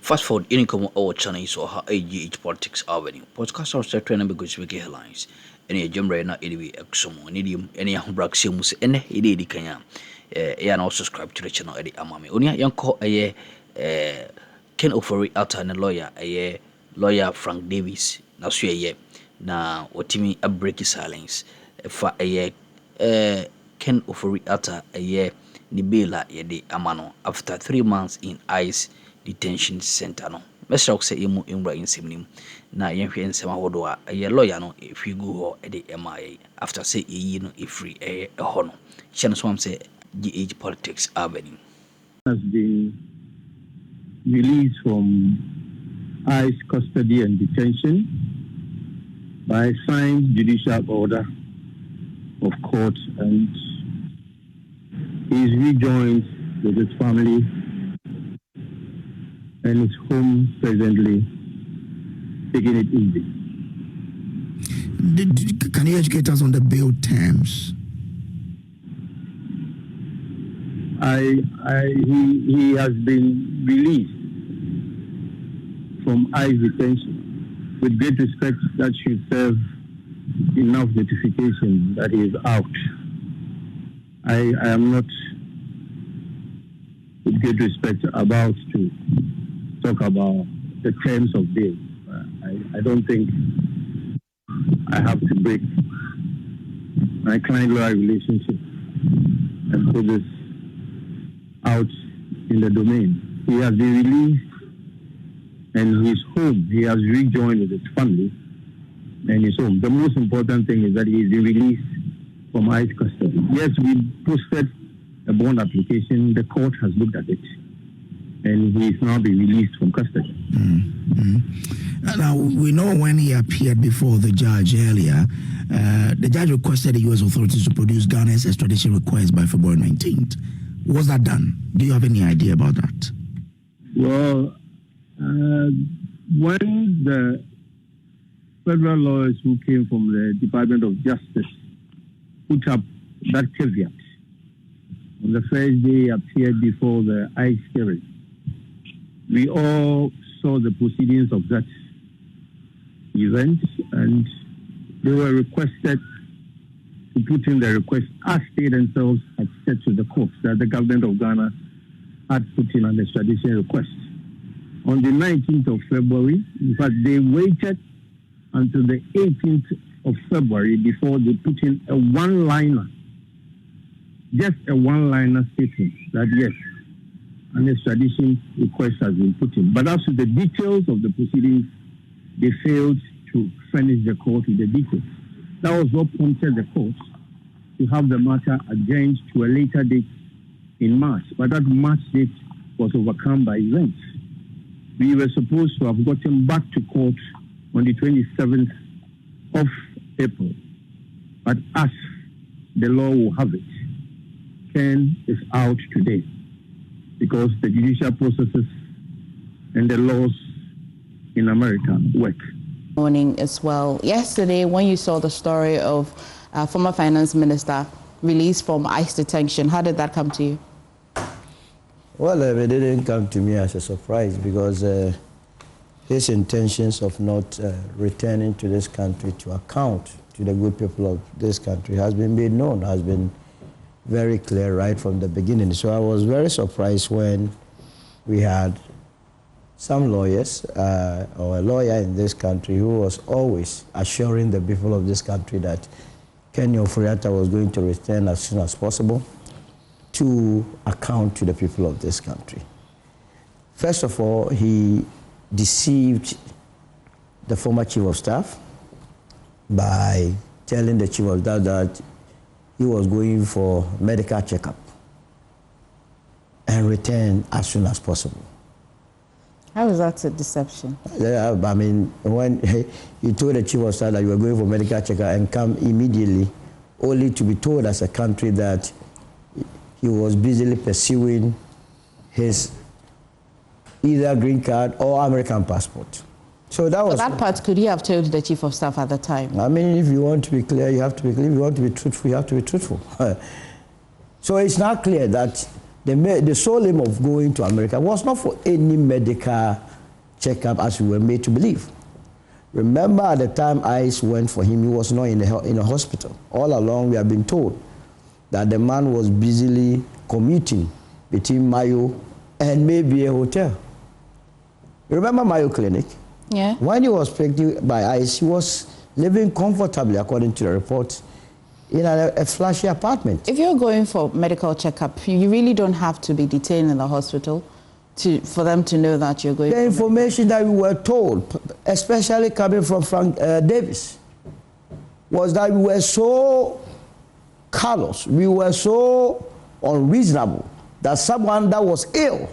Fast forward, income our channel is or AGH Politics Avenue. Podcast our set training because we get headlines. Any jump na anyway, exomo, medium, any braxiums, any idea kanya. Now subscribe to the channel Eddie Amami. Onia yanko Ken Ofori Alta and lawyer, lawyer Frank Davis. Now so na watimi a break silence. For Ken Ofori Alta Nibela yede amano after 3 months in ICE detention center no. Mesra ko say emu imra insemnim na yenhwe nsema hodo a lawyer no if you go ho e de MIA after say yi no free ho no. Channel so am say GH Politics Avenue has been released from ICE custody and detention by signed judicial order of court, and he is rejoined with his family and his home presently, taking it easy. Can you educate us on the bail terms? He has been released from ICE detention. With great respect, that should serve enough notification that he is out. I am not, with great respect, about to talk about the terms of bail. I don't think I have to break my client-lawyer relationship and put this out in the domain. He has been released and his home. He has rejoined with his family and his home. The most important thing is that he is released from ICE custody. Yes, we posted a bond application. The court has looked at it, and he is now being released from custody. Now, we know when he appeared before the judge earlier, the judge requested the U.S. authorities to produce Ghana's extradition request by February 19th. Was that done? Do you have any idea about that? Well, when the federal lawyers who came from the Department of Justice put up that caveat, on the first day he appeared before the ICE hearing, we all saw the proceedings of that event, and they were requested to put in the request as they themselves had said to the court that the government of Ghana had put in an extradition request. On the 19th of February, in fact, they waited until the 18th of February before they put in a one-liner, just a one-liner statement that yes, an extradition request has been put in. But as to the details of the proceedings, they failed to furnish the court with the details. That was what prompted the court to have the matter adjourned to a later date in March. But that March date was overcome by events. We were supposed to have gotten back to court on the 27th of April. But as the law will have it, Ken is out today because the judicial processes and the laws in America work. Morning as well. Yesterday, when you saw the story of former finance minister released from ICE detention, how did that come to you? Well, it didn't come to me as a surprise because his intentions of not returning to this country to account to the good people of this country has been made known, has been very clear right from the beginning. So I was very surprised when we had some lawyers or a lawyer in this country who was always assuring the people of this country that Ken Ofori Alta was going to return as soon as possible to account to the people of this country. First of all, he deceived the former chief of staff by telling the chief of staff that he was going for medical checkup and return as soon as possible. How is that a deception? I mean, when you told the chief of staff that you were going for medical checkup and come immediately, only to be told as a country that he was busily pursuing his either green card or American passport. So that was... But that part, could he have told the chief of staff at the time? I mean, if you want to be clear, you have to be clear. If you want to be truthful, you have to be truthful. So it's not clear that the sole aim of going to America was not for any medical checkup as we were made to believe. Remember, at the time ICE went for him, he was not in a hospital. All along, we have been told that the man was busily commuting between Mayo and maybe a hotel. You remember Mayo Clinic? Yeah. When he was picked by ICE, he was living comfortably, according to the report, in a flashy apartment. If you're going for medical checkup, you really don't have to be detained in the hospital for them to know that you're going. The information that we were told, especially coming from Frank Davis, was that we were so callous, we were so unreasonable that someone that was ill,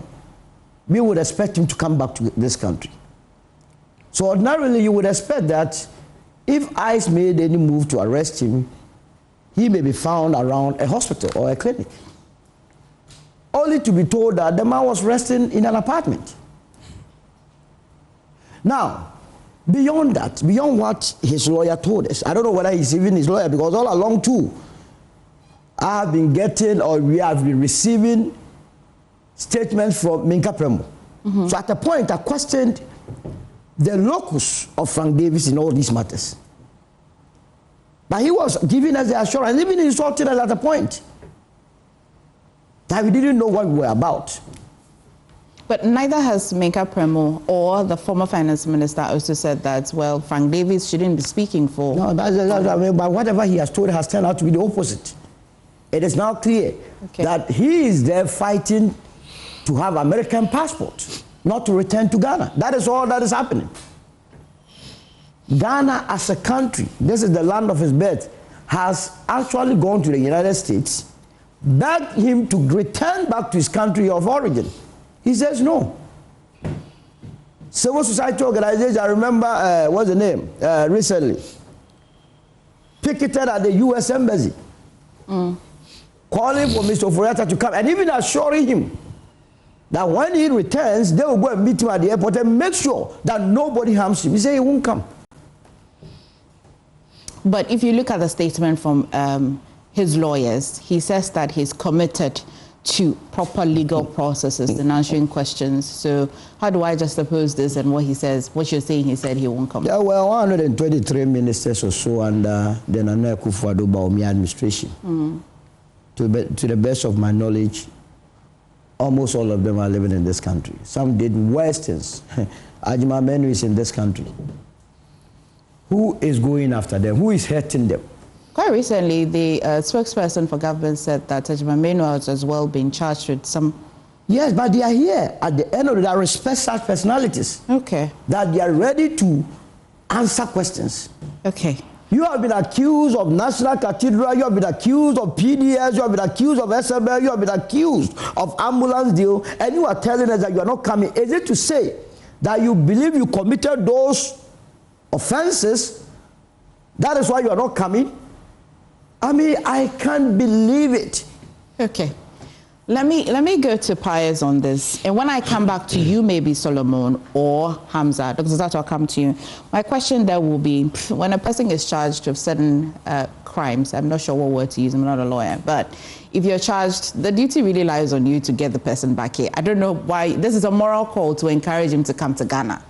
we would expect him to come back to this country. So ordinarily, you would expect that if ICE made any move to arrest him, he may be found around a hospital or a clinic, only to be told that the man was resting in an apartment. Now, beyond that, beyond what his lawyer told us, I don't know whether he's even his lawyer, because all along too, I have been getting, or we have been receiving statements from Minka Premo. So at a point, I questioned the locus of Frank Davis in all these matters. But he was giving us the assurance, even insulting us at a point, that we didn't know what we were about. But neither has Minka Premo or the former finance minister also said that, well, Frank Davis shouldn't be speaking for... No, but whatever he has told has turned out to be the opposite. It is now clear that he is there fighting to have American passport, not to return to Ghana. That is all that is happening. Ghana as a country, this is the land of his birth, has actually gone to the United States, begged him to return back to his country of origin. He says no. Civil society organizations, I remember, what's the name, recently, picketed at the U.S. Embassy, calling for Mr. Ofori to come, and even assuring him that when he returns, they will go and meet him at the airport and make sure that nobody harms him. He said he won't come. But if you look at the statement from his lawyers, he says that he's committed to proper legal processes in answering questions. So how do I just oppose this and what he says, what you're saying he said he won't come? Yeah, well, 123 ministers or so under the Nana Akufo-Addo Bawumia administration. To the best of my knowledge, almost all of them are living in this country. Some did worse things. Ajima Menu is in this country. Who is going after them? Who is hurting them? Quite recently, the spokesperson for government said that Ajima Menu has as well been charged with some... Yes, but they are here. At the end of the day, I respect such personalities. Okay. That they are ready to answer questions. Okay. You have been accused of National Cathedral, you have been accused of PDS, you have been accused of SML, you have been accused of ambulance deal, and you are telling us that you are not coming. Is it to say that you believe you committed those offenses? That is why you are not coming? I mean, I can't believe it. Okay. Let me go to Pius on this. And when I come back to you, maybe Solomon or Hamza, Dr. Zato, I'll come to you. My question there will be, when a person is charged with certain crimes, I'm not sure what word to use, I'm not a lawyer, but if you're charged, the duty really lies on you to get the person back here. I don't know why, this is a moral call to encourage him to come to Ghana.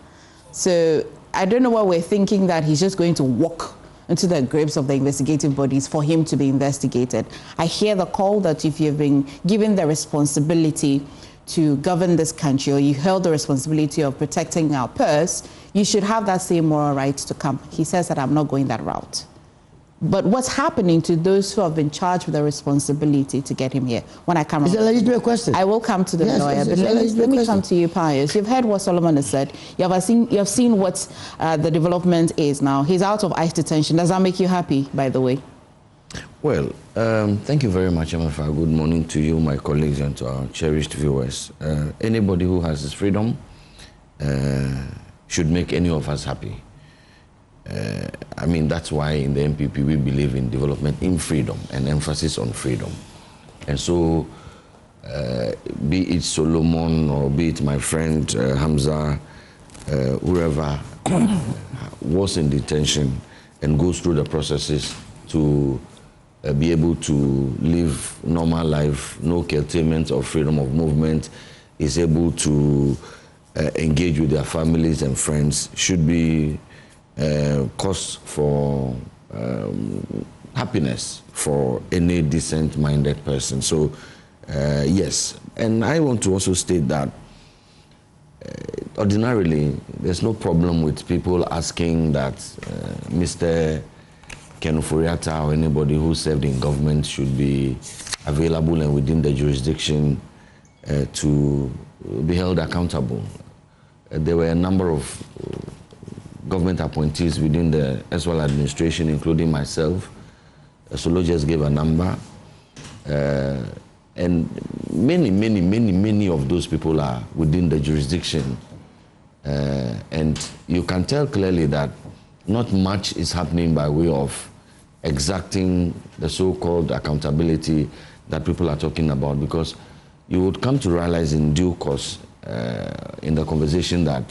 So I don't know why we're thinking that he's just going to walk into the graves of the investigative bodies for him to be investigated. I hear the call that if you've been given the responsibility to govern this country, or you held the responsibility of protecting our purse, you should have that same moral right to come. He says that I'm not going that route. But what's happening to those who have been charged with the responsibility to get him here? When I come, it's a legitimate question. I will come to the lawyer, but let me come to you, Pius. You've heard what Solomon has said. You have seen what the development is now. He's out of ICE detention. Does that make you happy, by the way? Well, thank you very much, Amafa. Good morning to you, my colleagues, and to our cherished viewers. Anybody who has his freedom should make any of us happy. I mean, that's why in the MPP we believe in development in freedom and emphasis on freedom. And so, be it Solomon or be it my friend Hamza, whoever was in detention and goes through the processes to be able to live normal life, no curtailment of freedom of movement, is able to engage with their families and friends should be cause for happiness for any decent-minded person. So, yes. And I want to also state that ordinarily, there's no problem with people asking that Mr. Ken Ofori or anybody who served in government should be available and within the jurisdiction to be held accountable. There were a number of government appointees within the SWAL administration, including myself. Solo just gave a number. And many of those people are within the jurisdiction. And you can tell clearly that not much is happening by way of exacting the so-called accountability that people are talking about, because you would come to realize in due course in the conversation that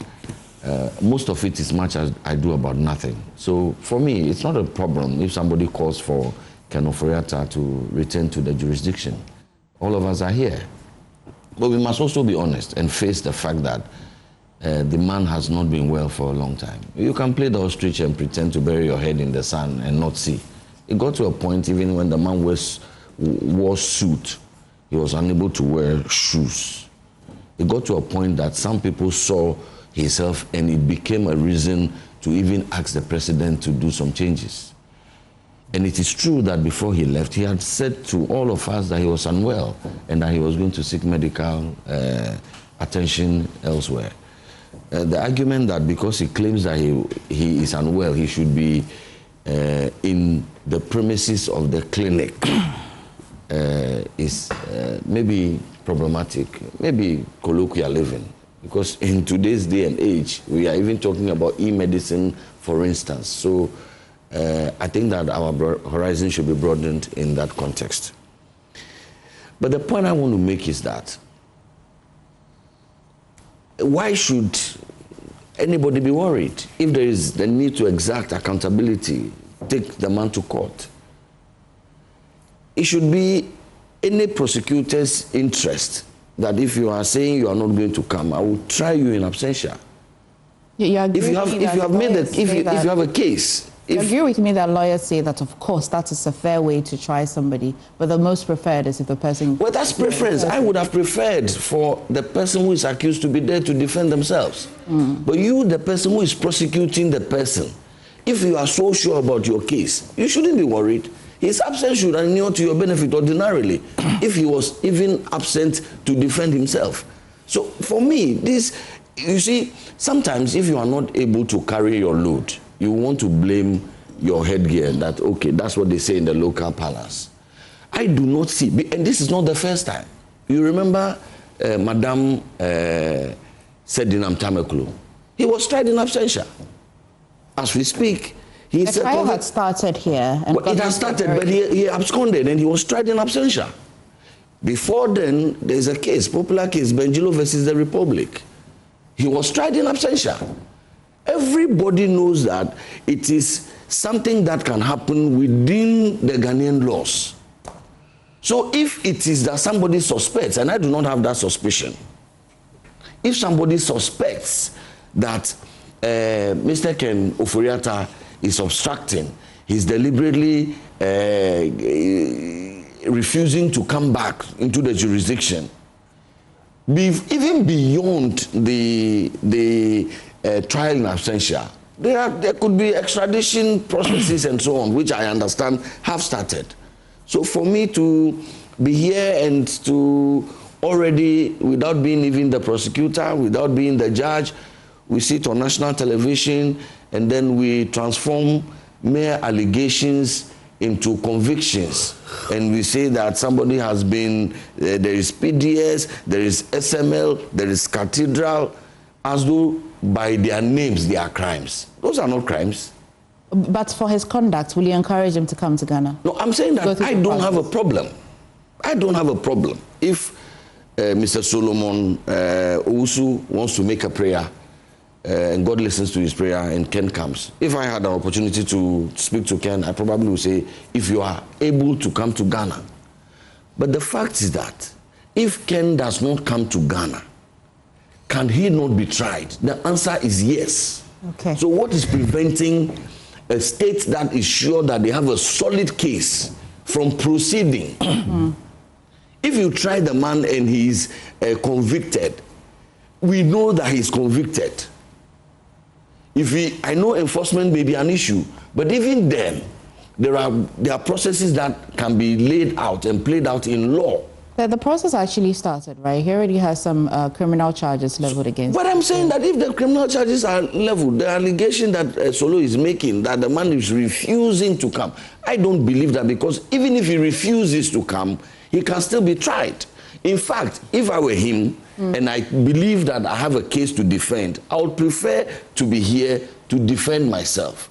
most of it is much as I do about nothing. So for me, it's not a problem if somebody calls for Ken Ofori to return to the jurisdiction. All of us are here. But we must also be honest and face the fact that the man has not been well for a long time. You can play the ostrich and pretend to bury your head in the sand and not see. It got to a point even when the man wore suit, he was unable to wear shoes. It got to a point that some people saw his health and it became a reason to even ask the president to do some changes. And it is true that before he left, he had said to all of us that he was unwell and that he was going to seek medical attention elsewhere. The argument that because he claims that he is unwell, he should be in the premises of the clinic is maybe problematic, maybe colloquial living. Because in today's day and age, we are even talking about e-medicine, for instance. So I think that our horizon should be broadened in that context. But the point I want to make is that why should anybody be worried if there is the need to exact accountability, take the man to court? It should be any prosecutor's interest that if you are saying you are not going to come, I will try you in absentia. If you have a case. You agree with me that lawyers say that, of course, that is a fair way to try somebody, but the most preferred is if the person... Well, that's preference. I would have preferred for the person who is accused to be there to defend themselves. But you, the person who is prosecuting the person, if you are so sure about your case, you shouldn't be worried. His absence should inure to your benefit ordinarily, if he was even absent to defend himself. So for me, this, you see, sometimes if you are not able to carry your load, you want to blame your headgear that, okay, that's what they say in the local palace. I do not see, and this is not the first time. You remember Madam Sedinam Tamekulu? He was tried in absentia. As we speak, the trial had started here. And it has started, but he absconded and he was tried in absentia. Before then, there's a case, popular case, Benjilo versus the Republic. He was tried in absentia. Everybody knows that it is something that can happen within the Ghanaian laws. So if it is that somebody suspects, and I do not have that suspicion, if somebody suspects that Mr. Ken Ofori is obstructing, he's deliberately refusing to come back into the jurisdiction, even beyond the trial in absentia, there could be extradition processes and so on, which I understand have started. So for me to be here and to already, without being even the prosecutor, without being the judge, we sit on national television and then we transform mere allegations into convictions. And we say that somebody has been, there is PDS, there is SML, there is Cathedral, as though by their names they are crimes. Those are not crimes. But for his conduct, will you encourage him to come to Ghana? No, I'm saying that I don't have a problem. I don't have a problem. If Mr. Solomon Owusu wants to make a prayer, and God listens to his prayer and Ken comes. If I had an opportunity to speak to Ken, I probably would say, if you are able to come to Ghana. But the fact is that if Ken does not come to Ghana, can he not be tried? The answer is yes. Okay. So what is preventing a state that is sure that they have a solid case from proceeding? If you try the man and he is convicted, we know that he is convicted. I know enforcement may be an issue, but even then, there are processes that can be laid out and played out in law. The process actually started, right? He already has some criminal charges leveled against him. But I'm saying that if the criminal charges are leveled, the allegation that Solo is making, that the man is refusing to come, I don't believe that, because even if he refuses to come, he can still be tried. In fact, if I were him, and I believe that I have a case to defend, I would prefer to be here to defend myself.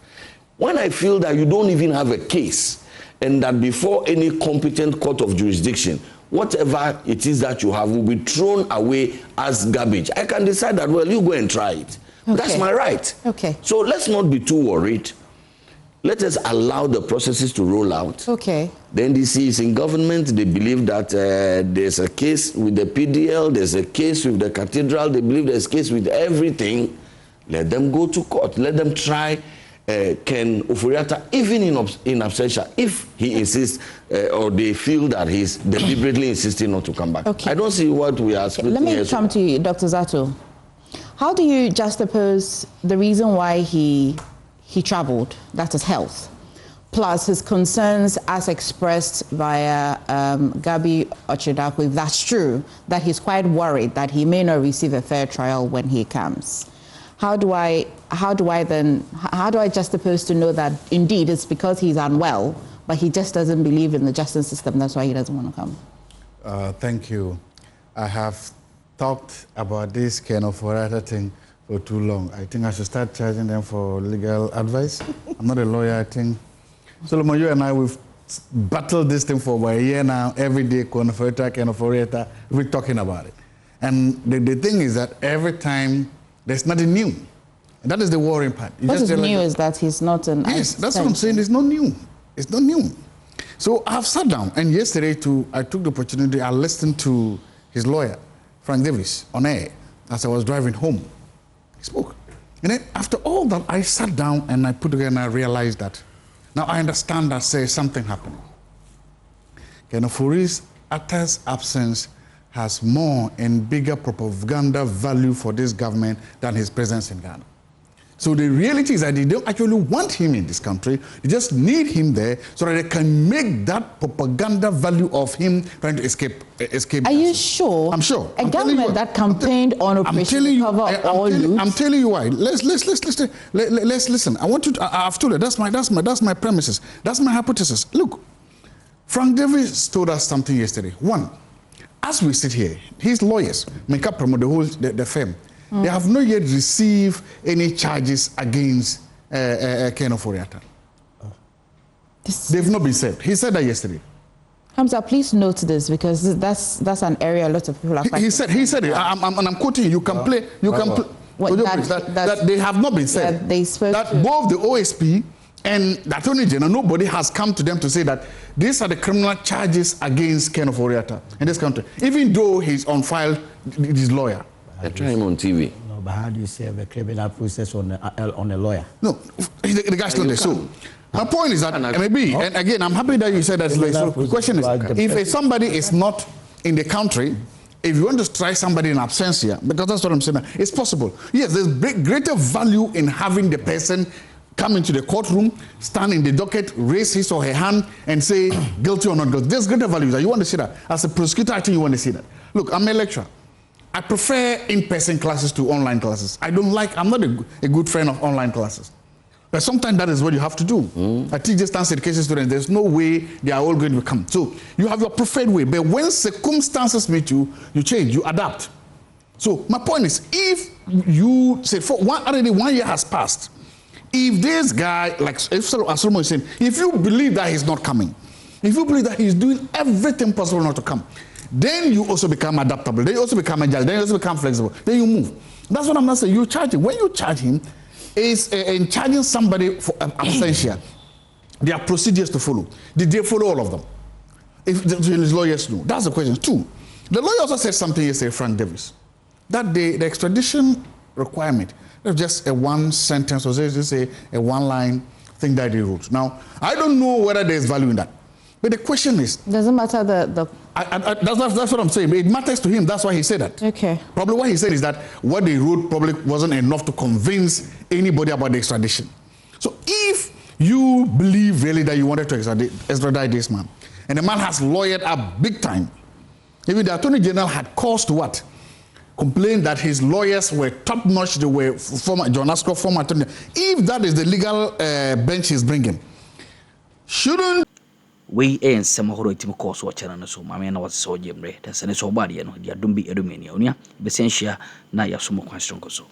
When I feel that you don't even have a case, and that before any competent court of jurisdiction, whatever it is that you have will be thrown away as garbage, I can decide that, well, you go and try it. Okay. That's my right. Okay. So let's not be too worried. Let us allow the processes to roll out. Okay. The NDC is in government. They believe that there's a case with the PDL, there's a case with the cathedral. They believe there's a case with everything. Let them go to court. Let them try Ken Ofori, even in absentia, if he insists or they feel that he's deliberately insisting not to come back. Okay. I don't see what we are splitting. Let me come to you, Dr. Zato. How do you juxtapose the reason why he traveled, that is health, plus his concerns as expressed via Gabi Ochidakwe, if that's true, that he's quite worried that he may not receive a fair trial when he comes? How do I juxtapose to know that indeed it's because he's unwell, but he just doesn't believe in the justice system, that's why he doesn't want to come? Thank you. I have talked about this kind of thing for too long. I think I should start charging them for legal advice. I'm not a lawyer, I think. Solomon, you and I, we've battled this thing for about a year now. Every day, we're talking about it. And the thing is that every time, there's nothing new. And that is the worrying part. What is new is that he's not an... Yes, that's what I'm saying. It's not new. It's not new. So I've sat down, and yesterday, I took the opportunity, I listened to his lawyer, Frank Davis, on air, as I was driving home. Spoke. And then after all that, I sat down and I put together and I realized that now I understand that there's something happening. Ken Ofori's utter absence has more and bigger propaganda value for this government than his presence in Ghana. So the reality is that they don't actually want him in this country. They just need him there so that they can make that propaganda value of him trying to escape. Are you sure? I'm sure. A government that campaigned on Operation Recover All Youth. I'm telling you why. Let's listen. I want you to, I've told you, that's my premises. That's my hypothesis. Look, Frank Davis told us something yesterday. One, as we sit here, his lawyers make up promote the firm. They have not yet received any charges against Ken Ofori. They've not been said. He said that yesterday. Hamza, please note this, because that's an area a lot of people are He said it. I'm quoting you. You can play. That they have not been said. Yeah, they spoke that both the OSP and the Attorney General, nobody has come to them to say that these are the criminal charges against Ken Ofori in this country, even though he's on file, his lawyer. They try him on TV. No, but how do you say the criminal process on a lawyer? No, the guy's not there. So my point is that maybe, and again, I'm happy that you said that. So the question is, if somebody is not in the country, if you want to try somebody in absentia, because that's what I'm saying, it's possible. Yes, there's greater value in having the person come into the courtroom, stand in the docket, raise his or her hand, and say guilty or not guilty. There's greater value that you want to see that. As a prosecutor, I think you want to see that. Look, I'm a lecturer. I prefer in-person classes to online classes. I'm not a good friend of online classes. But sometimes that is what you have to do. I teach distance education students. There's no way they are all going to come. So you have your preferred way. But when circumstances meet you, you change, you adapt. So my point is, if you say, already 1 year has passed, if this guy, like if Solomon is saying, if you believe that he's not coming, if you believe that he's doing everything possible not to come, then you also become adaptable. Then you also become agile. Then you also become flexible. Then you move. That's what I'm not saying. You charge him. When you charge him, is in charging somebody for absentia. There are procedures to follow. Did they follow all of them? If the lawyers know. That's the question. Two, the lawyer also said something yesterday, Frank Davis. that the extradition requirement is just a one sentence, or just say a one line thing that they wrote. Now, I don't know whether there's value in that. But the question is... Doesn't matter that's what I'm saying. It matters to him. That's why he said that. Okay. Probably what he said is that what they wrote probably wasn't enough to convince anybody about the extradition. So if you believe really that you wanted to extradite this man, and the man has lawyered up big time, even the Attorney General had cause to what? Complained that his lawyers were top-notch. They were former John Ascroft, former attorney. If that is the legal bench he's bringing, shouldn't we ain't some horo tim course watcher and so mamma na what's so jemre that's an so body no dia dumbi edumenia onia besentia na ya sumo question so